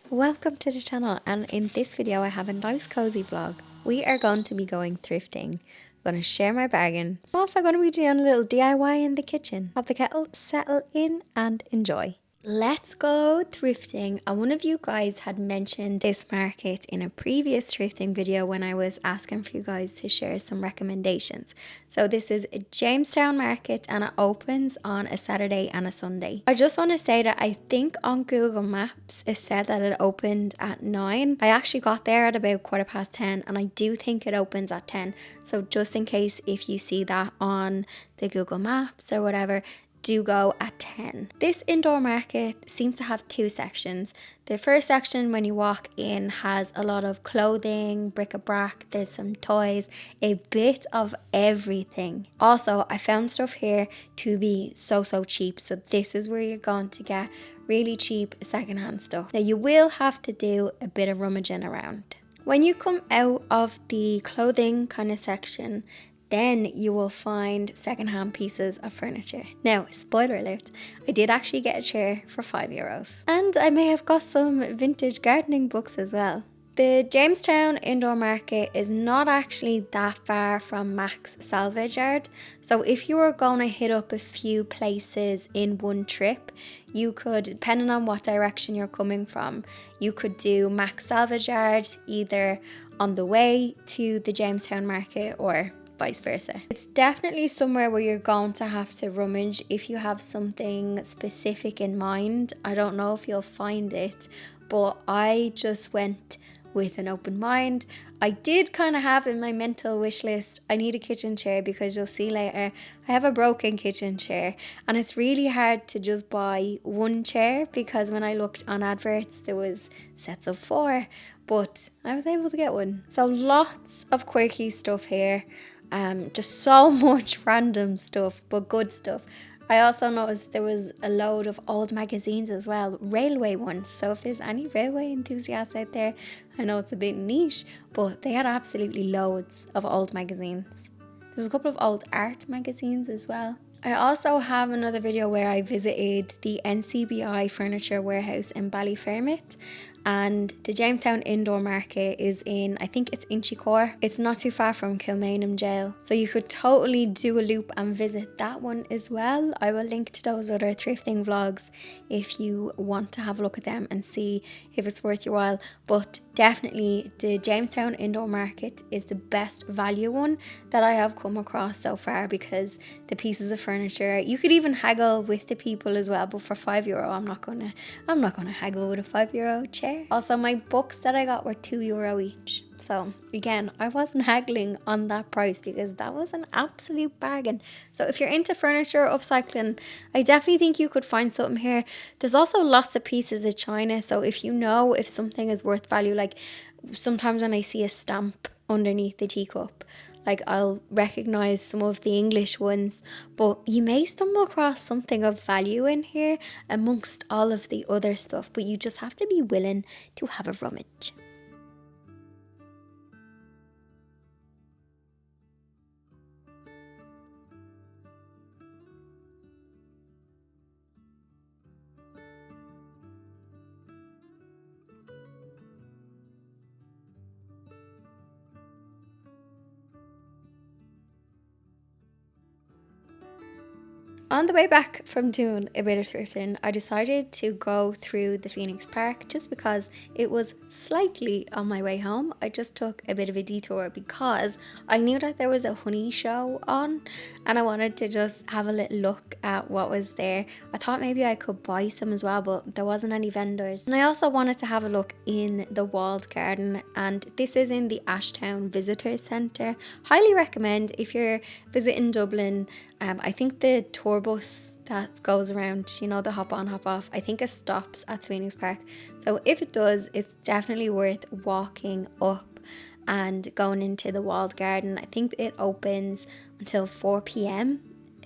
Welcome to the channel, and in this video I have a nice cozy vlog. We are going to be going thrifting. I'm going to share my bargain. I'm also going to be doing a little DIY in the kitchen. Have the kettle, settle in and enjoy. Let's go thrifting. One of you guys had mentioned this market in a previous thrifting video when I was asking for you guys to share some recommendations. So this is a Jamestown market and it opens on a Saturday and a Sunday. I just want to say that I think on Google Maps it said that it opened at 9. I actually got there at about 10:15 and I do think it opens at 10. So just in case if you see that on the Google Maps or whatever, do go at 10. This indoor market seems to have two sections. The first section when you walk in has a lot of clothing, bric-a-brac, there's some toys, a bit of everything. Also, I found stuff here to be so cheap, so this is where you're going to get really cheap secondhand stuff. Now you will have to do a bit of rummaging around. When you come out of the clothing kind of section, then you will find secondhand pieces of furniture. Now, spoiler alert, I did actually get a chair for €5. And I may have got some vintage gardening books as well. The Jamestown indoor market is not actually that far from Mac's salvage yard. So if you were going to hit up a few places in one trip, you could, depending on what direction you're coming from, you could do Mac's salvage yard either on the way to the Jamestown market or vice versa. It's definitely somewhere where you're going to have to rummage if you have something specific in mind. I don't know if you'll find it, but I just went with an open mind. I did kind of have in my mental wish list, I need a kitchen chair because you'll see later, I have a broken kitchen chair and it's really hard to just buy one chair because when I looked on adverts there was sets of 4, but I was able to get one. So lots of quirky stuff here. Just so much random stuff, but good stuff. I also noticed there was a load of old magazines as well, railway ones. So if there's any railway enthusiasts out there, I know it's a bit niche, but they had absolutely loads of old magazines. There was a couple of old art magazines as well. I also have another video where I visited the NCBI furniture warehouse in Ballyfermot, and the Jamestown indoor market is in, I think it's Inchicore. It's not too far from Kilmainham jail, so you could totally do a loop and visit that one as well. I will link to those other thrifting vlogs if you want to have a look at them and see if it's worth your while. But definitely the Jamestown indoor market is the best value one that I have come across so far, because the pieces of furniture, you could even haggle with the people as well, but for €5 I'm not gonna haggle with a €5 chair. Also, my books that I got were €2 each, so again, I wasn't haggling on that price because that was an absolute bargain. So if you're into furniture upcycling, I definitely think you could find something here. There's also lots of pieces of china, so if you know if something is worth value, like sometimes when I see a stamp underneath the teacup, like I'll recognize some of the English ones, but you may stumble across something of value in here amongst all of the other stuff, but you just have to be willing to have a rummage. On the way back from doing a bit of thrifting, I decided to go through the Phoenix Park just because it was slightly on my way home. I just took a bit of a detour because I knew that there was a honey show on and I wanted to just have a little look at what was there. I thought maybe I could buy some as well, but there wasn't any vendors. And I also wanted to have a look in the walled garden, and this is in the Ashtown Visitor Centre. Highly recommend if you're visiting Dublin. I think the tour bus that goes around, you know, the hop on hop off, I think it stops at Phoenix Park. So if it does, it's definitely worth walking up and going into the walled garden. I think it opens until 4 p.m.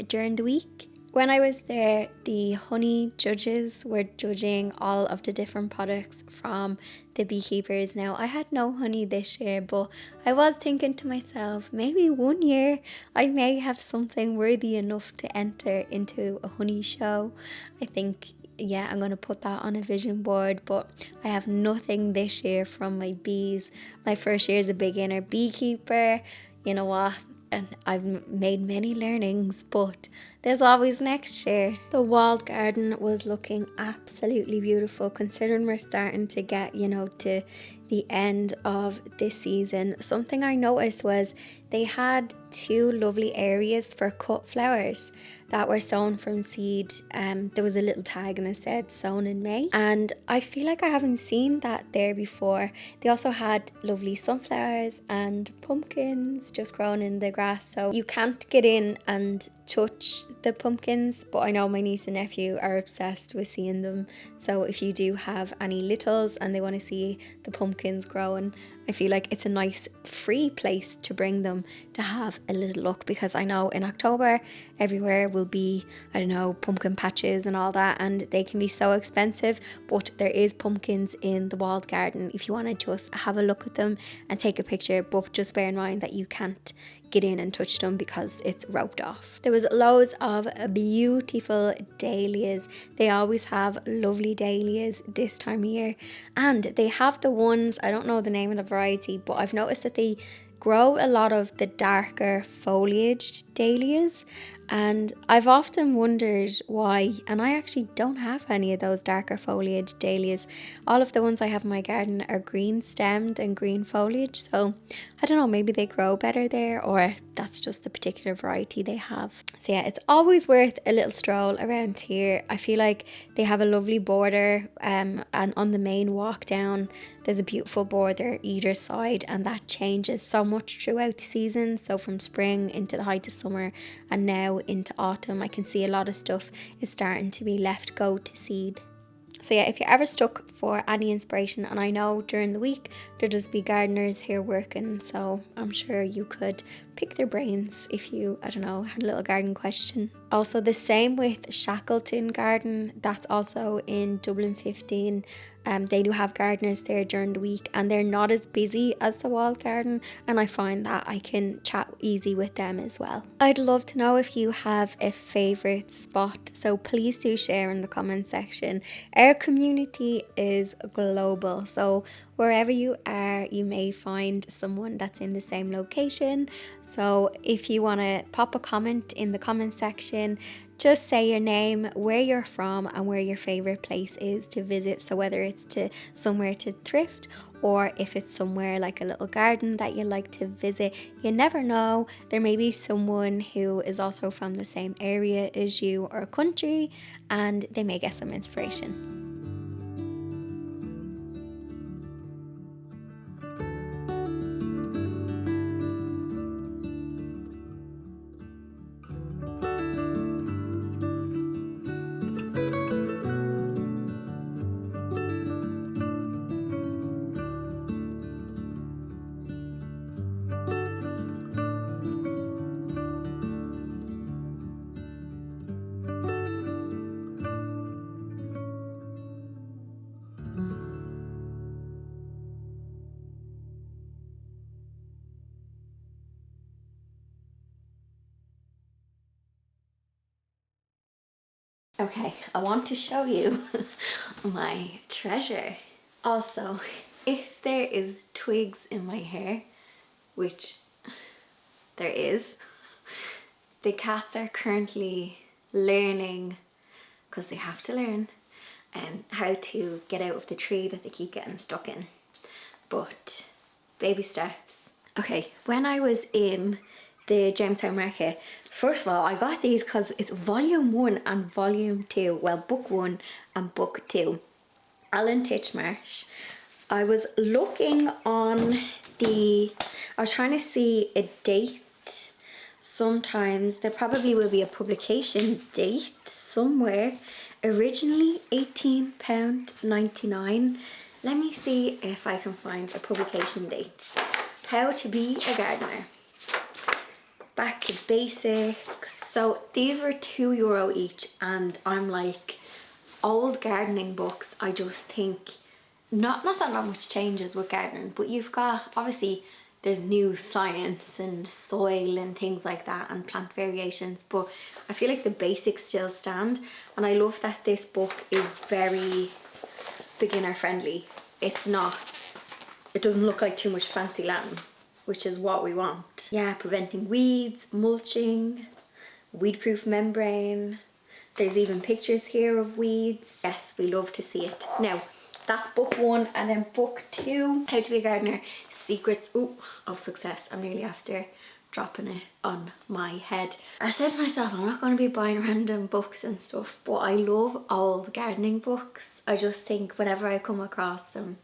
during the week. When I was there, the honey judges were judging all of the different products from the beekeepers. Now, I had no honey this year, but I was thinking to myself, maybe one year I may have something worthy enough to enter into a honey show. I think yeah, I'm going to put that on a vision board. But I have nothing this year from my bees. My first year as a beginner beekeeper. You know what? And I've made many learnings, but there's always next year. The walled garden was looking absolutely beautiful, considering we're starting to get, you know, to the end of this season. Something I noticed was they had two lovely areas for cut flowers that were sown from seed. There was a little tag and it said sown in May, and I feel like I haven't seen that there before. They also had lovely sunflowers and pumpkins just growing in the grass, so you can't get in and touch the pumpkins, but I know my niece and nephew are obsessed with seeing them. So if you do have any littles and they want to see the pumpkins growing, I feel like it's a nice free place to bring them to have a little look, because I know in October everywhere will be, I don't know, pumpkin patches and all that, and they can be so expensive, but there is pumpkins in the walled garden if you want to just have a look at them and take a picture, but just bear in mind that you can't get in and touch them because it's roped off. There was loads of beautiful dahlias. They always have lovely dahlias this time of year, and they have the ones, I don't know the name of the variety, but I've noticed that they grow a lot of the darker foliaged dahlias, and I've often wondered why, and I actually don't have any of those darker foliage dahlias. All of the ones I have in my garden are green stemmed and green foliage, so I don't know, maybe they grow better there, or that's just the particular variety they have. So yeah, it's always worth a little stroll around here. I feel like they have a lovely border, and on the main walk down there's a beautiful border either side, and that changes so much throughout the season. So from spring into the height of summer and now into autumn, I can see a lot of stuff is starting to be left go to seed. So yeah, if you're ever stuck for any inspiration, and I know during the week there'll just be gardeners here working, so I'm sure you could pick their brains if you, I don't know, had a little garden question. Also the same with Shackleton Garden, that's also in Dublin 15. They do have gardeners there during the week, and they're not as busy as the walled garden, and I find that I can chat easy with them as well. I'd love to know if you have a favourite spot, so please do share in the comment section. Our community is global, so wherever you are, you may find someone that's in the same location. So if you want to pop a comment in the comment section, just say your name, where you're from, and where your favorite place is to visit. So whether it's to somewhere to thrift, or if it's somewhere like a little garden that you like to visit, you never know, there may be someone who is also from the same area as you or country, and they may get some inspiration. Okay, I want to show you my treasure. Also, if there is twigs in my hair, which there is, the cats are currently learning, because they have to learn, how to get out of the tree that they keep getting stuck in. But baby steps. Okay, when I was in the Jamestown market, first of all, I got these because it's volume 1 and volume 2. Well, book 1 and book 2. Alan Titchmarsh. I was looking on I was trying to see a date. Sometimes there probably will be a publication date somewhere. Originally £18.99. Let me see if I can find a publication date. How to be a gardener. Back to basics. So these were €2 each, and I'm like, old gardening books, I just think not that not much changes with gardening, but you've got obviously there's new science and soil and things like that and plant variations, but I feel like the basics still stand. And I love that this book is very beginner friendly. It doesn't look like too much fancy Latin, which is what we want. Yeah, preventing weeds, mulching, weed-proof membrane. There's even pictures here of weeds. Yes, we love to see it. Now, that's book 1, and then book 2, How to Be a Gardener, Secrets of Success. I'm really after dropping it on my head. I said to myself, I'm not going to be buying random books and stuff, but I love old gardening books. I just think whenever I come across them,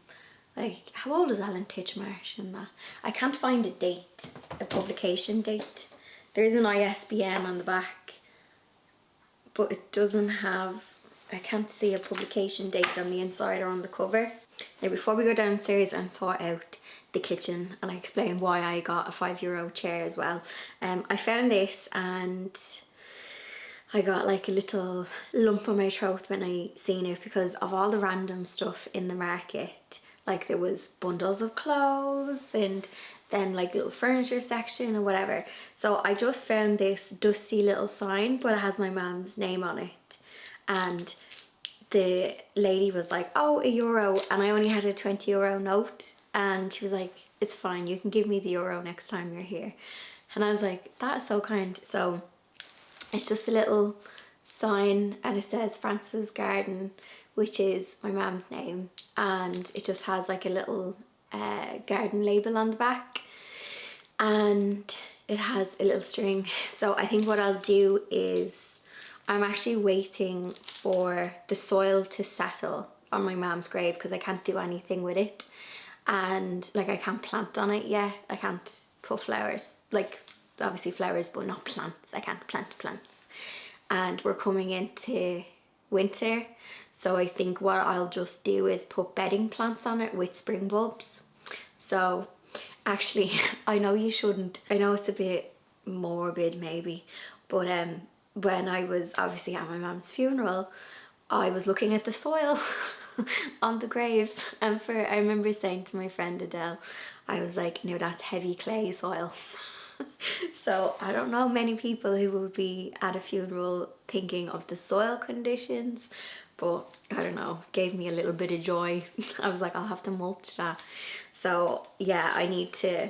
like, how old is Alan Titchmarsh and that? I can't find a date, a publication date. There is an ISBN on the back, but it doesn't have, I can't see a publication date on the inside or on the cover. Now, before we go downstairs and sort out the kitchen, and I explain why I got a €5 chair as well, I found this and I got like a little lump on my throat when I seen it, because of all the random stuff in the market. Like, there was bundles of clothes and then like little furniture section or whatever. So I just found this dusty little sign, but it has my mum's name on it. And the lady was like, oh, €1. And I only had a €20 note. And she was like, it's fine, you can give me the euro next time you're here. And I was like, that is so kind. So it's just a little sign, and it says Frances Garden, which is my mum's name, and it just has like a little garden label on the back, and it has a little string. So I think what I'll do is, I'm actually waiting for the soil to settle on my mum's grave, because I can't do anything with it, and like I can't plant on it yet. I can't put flowers, like obviously flowers, but not plants. I can't plant plants. And we're coming into winter, so I think what I'll just do is put bedding plants on it with spring bulbs. So actually, I know you shouldn't, I know it's a bit morbid maybe, but when I was obviously at my mum's funeral, I was looking at the soil on the grave, and I remember saying to my friend Adele, I was like, no, that's heavy clay soil. So I don't know many people who would be at a funeral thinking of the soil conditions, but I don't know, gave me a little bit of joy. I was like, I'll have to mulch that. So yeah, I need to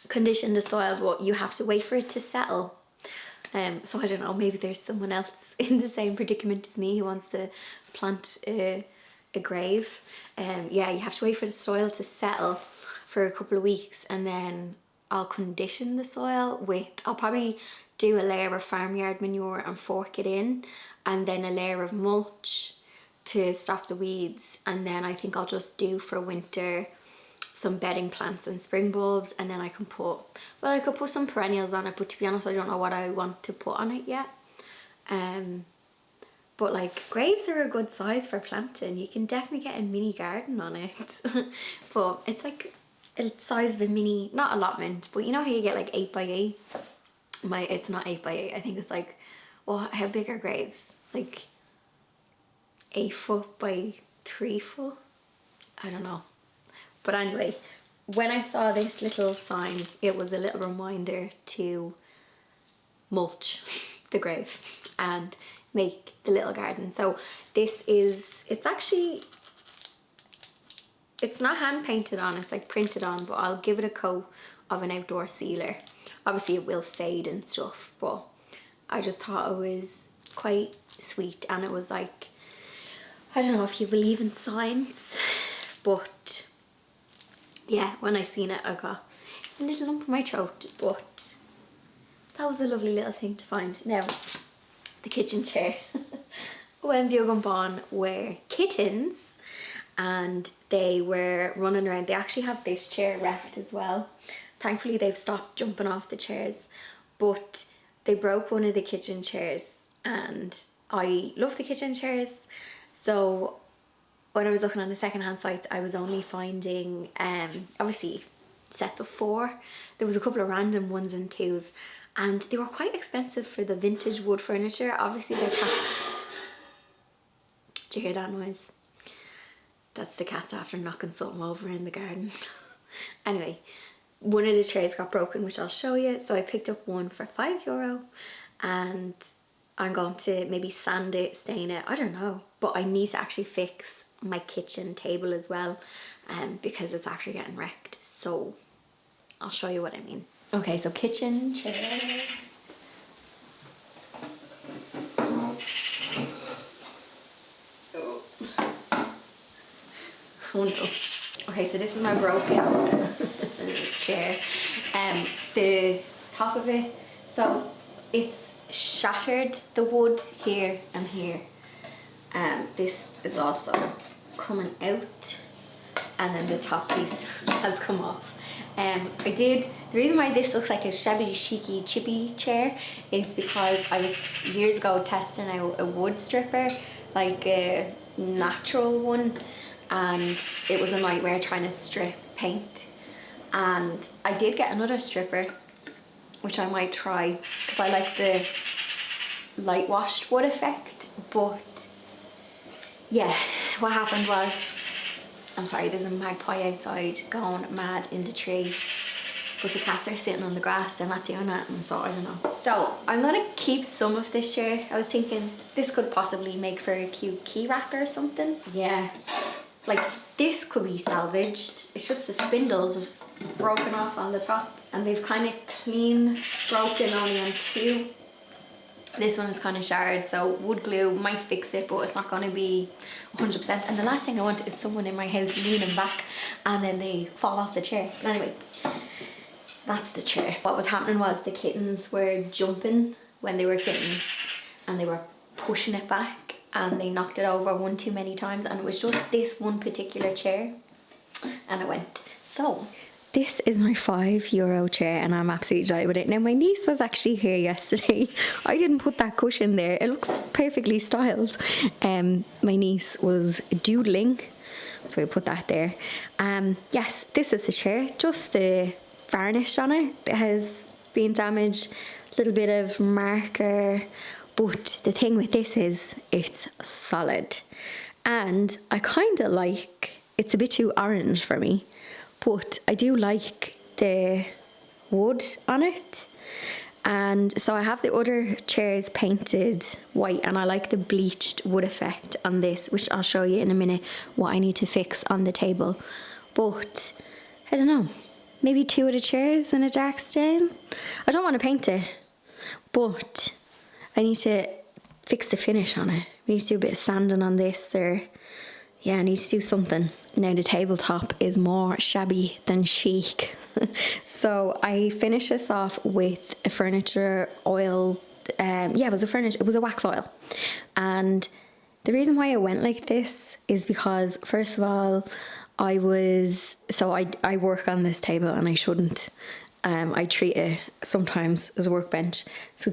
condition the soil, but you have to wait for it to settle. So I don't know, maybe there's someone else in the same predicament as me who wants to plant a grave. Yeah, you have to wait for the soil to settle for a couple of weeks, and then I'll condition the soil with, I'll probably do a layer of farmyard manure and fork it in, and then a layer of mulch to stop the weeds. And then I think I'll just do for winter some bedding plants and spring bulbs, and then I can put, well, I could put some perennials on it, but to be honest, I don't know what I want to put on it yet. But like, graves are a good size for planting. You can definitely get a mini garden on it. But it's like a size of a mini, not allotment, but you know how you get like 8x8? It's not 8x8, I think it's like, well, how big are graves? Like 8 foot by 3 foot? I don't know. But anyway, when I saw this little sign, it was a little reminder to mulch the grave and make the little garden. So this is, it's not hand painted on, it's like printed on, but I'll give it a coat of an outdoor sealer. Obviously it will fade and stuff, but I just thought it was quite sweet. And it was like, I don't know if you believe in science, but yeah, when I seen it, I got a little lump in my throat, but that was a lovely little thing to find. Now, the kitchen chair. When Bjorg and Bon were kittens and they were running around, they actually have this chair wrapped as well. Thankfully, they've stopped jumping off the chairs, but they broke one of the kitchen chairs, and I love the kitchen chairs. So when I was looking on the secondhand sites, I was only finding obviously sets of 4. There was a couple of random 1s and 2s, and they were quite expensive for the vintage wood furniture. Obviously they're cat. Did you hear that noise? That's the cats after knocking something over in the garden. Anyway, one of the chairs got broken, which I'll show you. So I picked up one for €5 and I'm going to maybe sand it, stain it, I don't know. But I need to actually fix my kitchen table as well, because it's after getting wrecked. So I'll show you what I mean. Okay, so kitchen chair. Oh no. Okay, so this is my broken chair. The top of it, so it's shattered, the wood here and here. This is also coming out, and then the top piece has come off. The reason why this looks like a shabby chicy chippy chair is because I was years ago testing out a wood stripper, like a natural one, and it was a nightmare trying to strip paint. And I did get another stripper, which I might try because I like the light washed wood effect. But yeah, what happened was, I'm sorry, there's a magpie outside going mad in the tree, but the cats are sitting on the grass, they're not doing that, and so I don't know. So I'm gonna keep some of this chair. I was thinking this could possibly make for a cute key rack or something. Yeah, like this could be salvaged. It's just the spindles have broken off on the top, and they've kind of clean broken only on two. This one is kind of shattered, so wood glue might fix it, but it's not going to be 100%. And the last thing I want is someone in my house leaning back and then they fall off the chair. But anyway, that's the chair. What was happening was the kittens were jumping when they were kittens, and they were pushing it back, and they knocked it over one too many times, and it was just this one particular chair, and it went. So this is my €5 chair, and I'm absolutely delighted with it. Now my niece was actually here yesterday. I didn't put that cushion there. It looks perfectly styled. My niece was doodling, so we put that there. Yes, this is the chair. Just the varnish on it has been damaged. A little bit of marker. But the thing with this is it's solid. And I kind of like, it's a bit too orange for me, but I do like the wood on it. And so I have the other chairs painted white, and I like the bleached wood effect on this, which I'll show you in a minute what I need to fix on the table. But I don't know, maybe two of the chairs in a dark stain. I don't want to paint it, but I need to fix the finish on it. I need to do a bit of sanding on this, or yeah, I need to do something. Now the tabletop is more shabby than chic. So I finished this off with a furniture oil. It was a wax oil. And the reason why I went like this is because, first of all, I work on this table and I shouldn't. I treat it sometimes as a workbench. So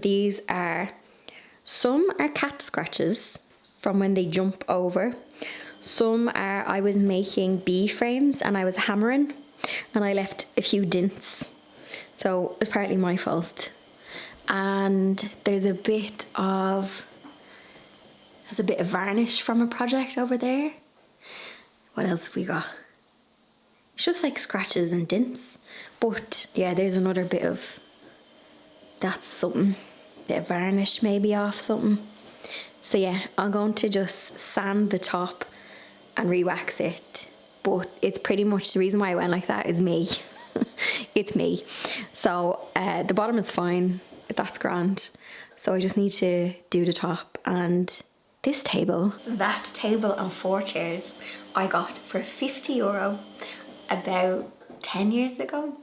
some are cat scratches from when they jump over. Some are, I was making bee frames and I was hammering and I left a few dints. So it's partly my fault. And there's a bit of varnish from a project over there. What else have we got? It's just like scratches and dints. But yeah, there's another bit of, that's something. Bit of varnish maybe off something. So yeah, I'm going to just sand the top and re-wax it. But it's pretty much, the reason why I went like that is me. It's me. So the bottom is fine. That's grand. So I just need to do the top. And this table, that table and 4 chairs, I got for €50 about 10 years ago.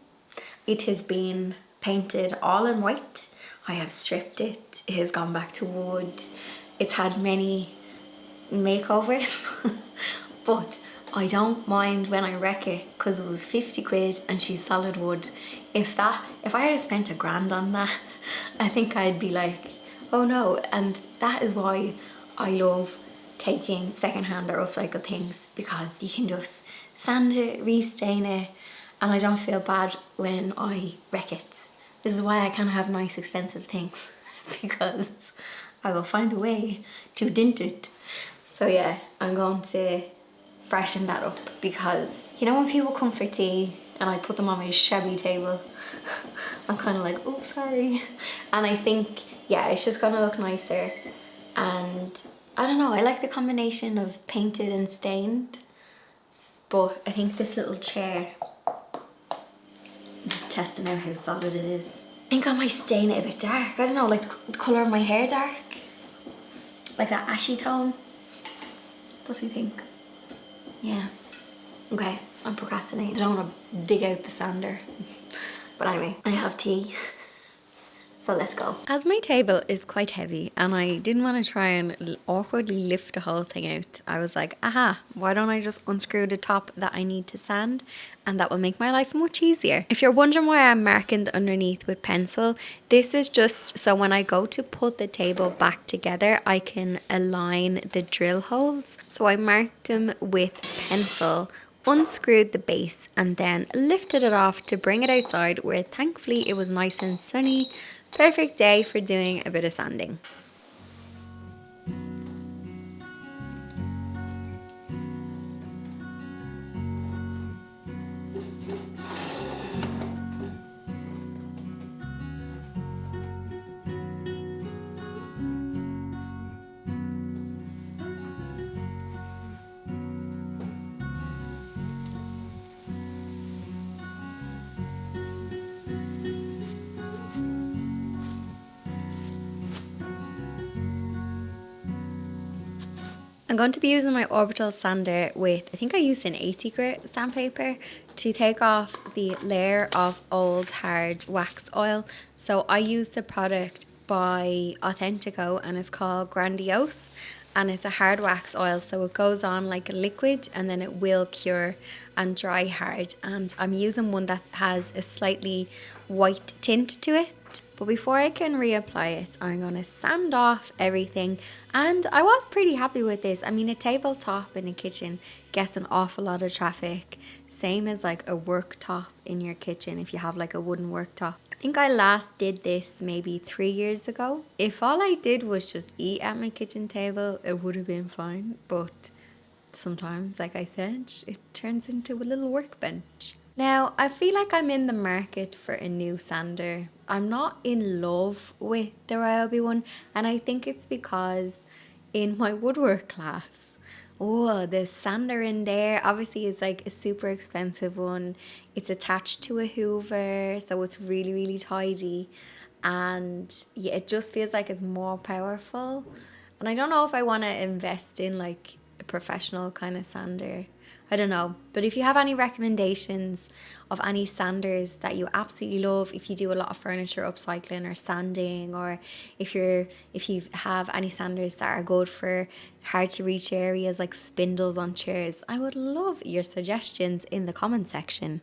It has been painted all in white. I have stripped it. It has gone back to wood. It's had many makeovers. But I don't mind when I wreck it, because it was 50 quid and she's solid wood. If I had spent £1,000 on that, I think I'd be like, oh no. And that is why I love taking secondhand or upcycled things, because you can just sand it, restain it, and I don't feel bad when I wreck it. This is why I can't have nice expensive things, because I will find a way to dint it. So yeah, I'm going to freshen that up, because you know when people come for tea and I put them on my shabby table. I'm kind of like, oh, sorry. And I think, yeah, it's just gonna look nicer. And I don't know, I like the combination of painted and stained. But I think this little chair, I'm just testing out how solid it is. I think I might stain it a bit dark. I don't know, like the colour of my hair dark. Like that ashy tone. What do you think? Yeah. Okay, I'm procrastinating. I don't want to dig out the sander. But anyway, I have tea. So let's go. As my table is quite heavy and I didn't want to try and awkwardly lift the whole thing out, I was like, aha, why don't I just unscrew the top that I need to sand, and that will make my life much easier. If you're wondering why I'm marking the underneath with pencil, this is just so when I go to put the table back together, I can align the drill holes. So I marked them with pencil, unscrewed the base, and then lifted it off to bring it outside, where thankfully it was nice and sunny. Perfect day for doing a bit of sanding. I'm going to be using my orbital sander with, I think I used an 80 grit sandpaper to take off the layer of old hard wax oil. So I use the product by Authentico and it's called Grandiose, and it's a hard wax oil, so it goes on like a liquid and then it will cure and dry hard. And I'm using one that has a slightly white tint to it. But before I can reapply it, I'm going to sand off everything. And I was pretty happy with this. I mean, a tabletop in a kitchen gets an awful lot of traffic. Same as like a worktop in your kitchen if you have like a wooden worktop. I think I last did this maybe 3 years ago. If all I did was just eat at my kitchen table, it would have been fine. But sometimes, like I said, it turns into a little workbench. Now, I feel like I'm in the market for a new sander. I'm not in love with the Ryobi one, and I think it's because in my woodwork class, oh, the sander in there obviously is like a super expensive one. It's attached to a Hoover, so it's really, really tidy. And yeah, it just feels like it's more powerful. And I don't know if I want to invest in like a professional kind of sander. I don't know, but if you have any recommendations of any sanders that you absolutely love, if you do a lot of furniture upcycling or sanding, or if you have any sanders that are good for hard to reach areas like spindles on chairs, I would love your suggestions in the comment section.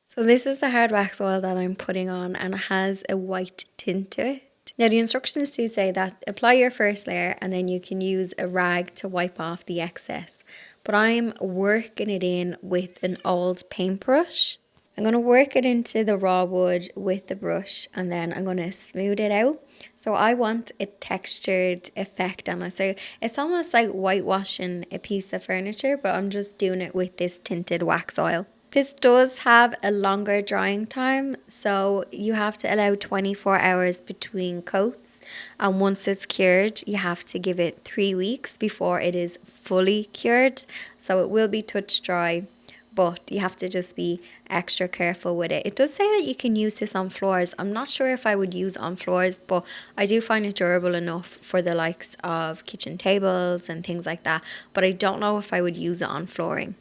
So this is the hard wax oil that I'm putting on, and it has a white tint to it. Now the instructions do say that apply your first layer and then you can use a rag to wipe off the excess. But I'm working it in with an old paintbrush. I'm going to work it into the raw wood with the brush, and then I'm going to smooth it out. So I want a textured effect on it. So it's almost like whitewashing a piece of furniture, but I'm just doing it with this tinted wax oil. This does have a longer drying time, so you have to allow 24 hours between coats. And once it's cured, you have to give it 3 weeks before it is fully cured. So it will be touch dry, but you have to just be extra careful with it. It does say that you can use this on floors. I'm not sure if I would use it on floors, but I do find it durable enough for the likes of kitchen tables and things like that. But I don't know if I would use it on flooring.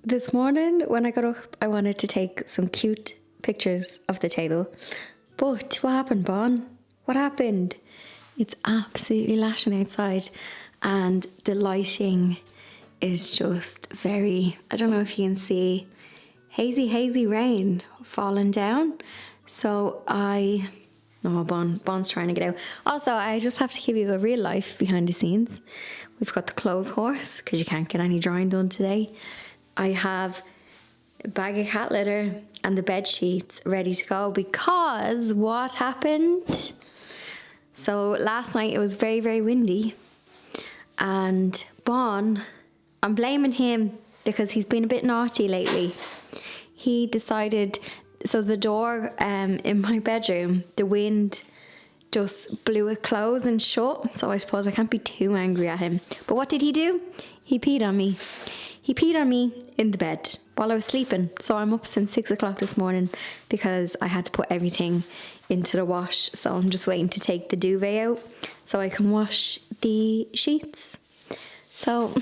This morning when I got up, I wanted to take some cute pictures of the table. But what happened, Bon? What happened? It's absolutely lashing outside and the lighting is just very, I don't know if you can see, hazy rain falling down. So Bon's trying to get out. Also, I just have to give you a real life behind the scenes. We've got the clothes horse because you can't get any drying done today. I have a bag of cat litter and the bed sheets ready to go because what happened? So last night it was very windy and Bon, I'm blaming him because he's been a bit naughty lately. He decided, so the door in my bedroom, the wind just blew it closed and shut, so I suppose I can't be too angry at him. But what did he do? He peed on me. He peed on me in the bed while I was sleeping. So I'm up since 6 o'clock this morning because I had to put everything into the wash. So I'm just waiting to take the duvet out so I can wash the sheets. So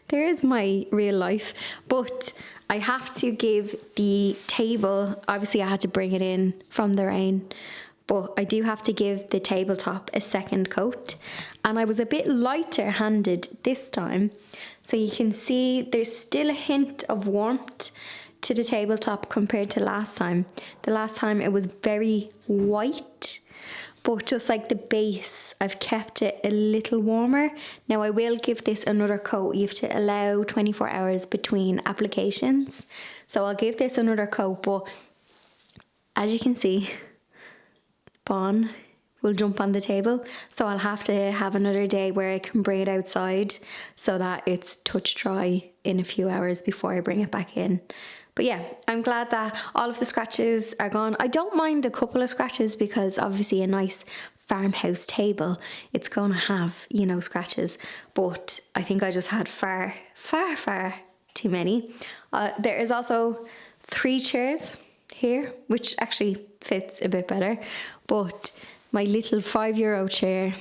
there is my real life. But I have to give the table, obviously I had to bring it in from the rain, but I do have to give the tabletop a second coat. And I was a bit lighter handed this time. So you can see there's still a hint of warmth to the tabletop compared to last time. The last time it was very white, but just like the base, I've kept it a little warmer. Now I will give this another coat. You have to allow 24 hours between applications. So I'll give this another coat, but as you can see, Bon will jump on the table. So I'll have to have another day where I can bring it outside so that it's touch dry in a few hours before I bring it back in. But yeah, I'm glad that all of the scratches are gone. I don't mind a couple of scratches because obviously a nice farmhouse table, it's going to have, you know, scratches. But I think I just had far too many. There is also 3 chairs here, which actually fits a bit better. But my little €5 chair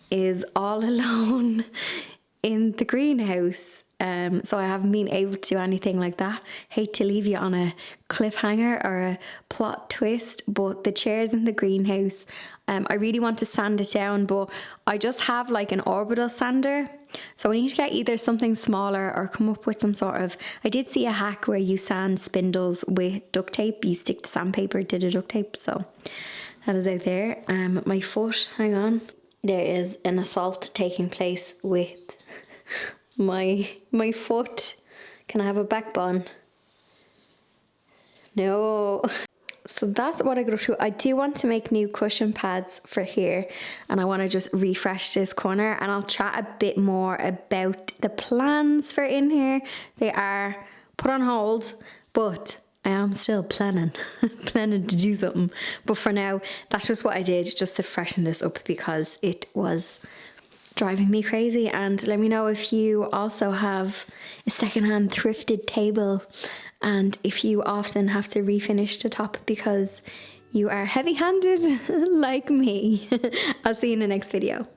is all alone in the greenhouse. So I haven't been able to do anything like that. Hate to leave you on a cliffhanger or a plot twist, but the chairs in the greenhouse, I really want to sand it down, but I just have like an orbital sander. So I need to get either something smaller or come up with some sort of, I did see a hack where you sand spindles with duct tape. You stick the sandpaper to the duct tape. So that is out there. My foot, hang on. There is an assault taking place with my foot. Can I have a backbone? No. So that's what I got to. I do want to make new cushion pads for here, and I want to just refresh this corner, and I'll chat a bit more about the plans for in here. They are put on hold, but I am still planning to do something. But for now, that's just what I did, just to freshen this up, because it was driving me crazy. And let me know if you also have a secondhand thrifted table, and if you often have to refinish the top because you are heavy-handed like me. I'll see you in the next video.